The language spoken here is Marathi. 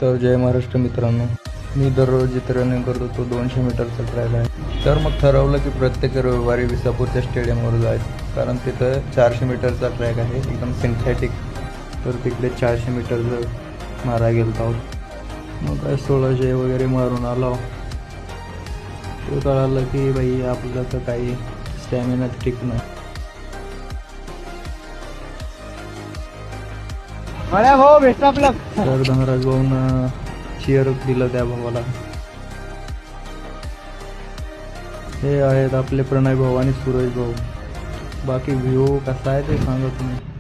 तर जय महाराष्ट्र मित्रांनो, मी दररोज इथे रनिंग करतो. तो 200 मीटरचा ट्रॅक आहे. तर मग ठरवलं की प्रत्येक रविवारी विसापूरच्या स्टेडियमवर जायचं, कारण तिथं 400 मीटरचा ट्रॅक आहे एकदम सिंथेटिक. तर तिकडे 400 मीटरचं मारा गेलो आहोत. मग काय 1600 वगैरे मारून आलो. ते कळालं की बाई आपलं तर काही स्टॅमिना ठीक नाही. तर धनराज भाऊन चिअर दिलं त्या भावाला. हे आहेत आपले प्रणय भाऊ आणि सूरज भाऊ. बाकी व्ह्यू कसा आहे ते सांगा तुम्ही.